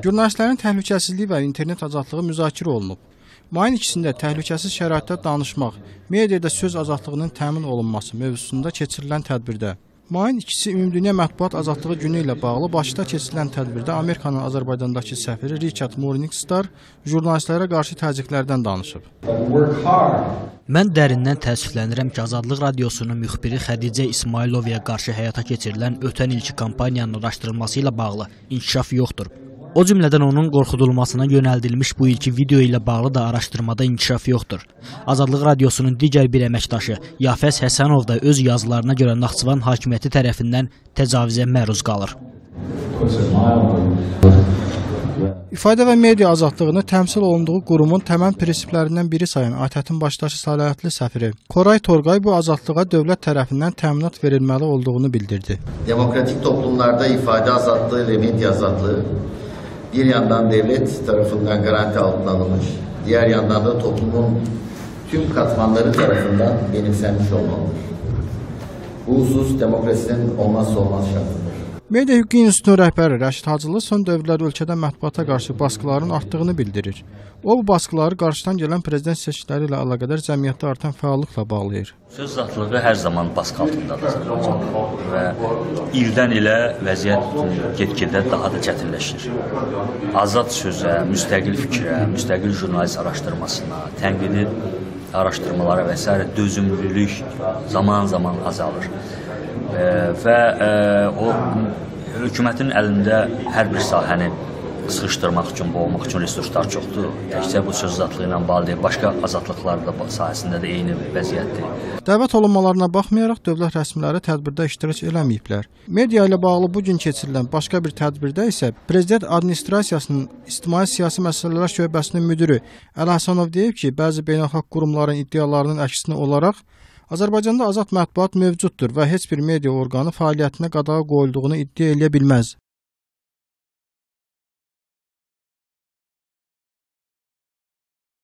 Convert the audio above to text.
Jurnalistlərin təhlükəsizliyi və internet azadlığı müzakirə olunub. Mayın 2-də təhlükəsiz şəraitdə danışmaq, mediada söz azadlığının təmin olunması mövzusunda keçirilən tədbirdə. Mayın 2-si Ümumdünya Mətbuat Azadlığı günü ilə bağlı Bakıda keçirilən tədbirdə Amerikanın Azərbaycandakı səfiri Richard Morningstar jurnalistlərə qarşı təzyiqlərdən danışıb. Mən dərindən təəssüflənirəm ki, Azadlıq Radiosunun müxbiri Xədicə İsmailovaya qarşı həyata keçirilən ötən ilki kampaniyanın araşdırılması ilə bağlı inkişaf yoxdur. O cümlədən onun qorxudulmasına yönəldilmiş bu ilki video ilə bağlı da araşdırmada inkişaf yoxdur. Azadlıq Radiosunun digər bir əməkdaşı Yafəz Həsənov da öz yazılarına görə Naxçıvan hakimiyyəti tərəfindən təcavüzə məruz qalır. İfadə və media azadlığını təmsil olunduğu qurumun təməl prinsiplərindən biri sayan ATƏT-in başdaşı səlahiyyətli səfiri Koray Torgay bu azadlığa dövlət tərəfindən təminat verilməli olduğunu bildirdi. Demokratik toplumlarda ifade azadlığı ve medya azadlığı bir yandan devlet tarafından garanti altına alınmış, diğer yandan da toplumun tüm katmanları tarafından benimsenmiş olmalıdır. Bu husus demokrasinin olmazsa olmaz şartıdır. Media Hüquqi İnstitutunun rəhbəri Rəşid Hacılı son dövrlər ölkədə mətbuata qarşı baskıların artdığını bildirir. O, bu baskıları qarşıdan gələn prezident seçkiləri ilə əlaqədar cəmiyyətdə artan fəallıqla bağlayır. Söz azadlığı hər zaman baskı altındadır Azərbaycanda və ildən ilə vəziyyət get-gedə daha da çətinləşir. Azad sözə, müstəqil fikrə, müstəqil jurnalist araşdırmasına, tənqidi araşdırmalara və s. dözümlülük zaman-zaman azalır. Və o hökumətin əlində hər bir sahəni sıxışdırmaq üçün, boğmaq üçün resurslar çoxdur. Təkcə bu söz azadlığı ilə bağlı deyil, başqa azadlıqlar da sahəsində də eyni vəziyyətdir. Dəvət olunmalarına baxmayaraq dövlət rəsmiləri tədbirdə iştirak eləməyiblər. Media ilə bağlı bugün keçirilən başqa bir tədbirdə isə Prezident Administrasiyasının İctimai-Siyasi Məsələlər Şöbəsinin müdiri Əli Həsənov deyib ki, bəzi beynəlxalq qurumların iddialarının əksinə olaraq Azərbaycanda azad mətbuat mövcuddur və heç bir media orqanı fəaliyyətinə qadağa qoyulduğunu iddia edə bilməz.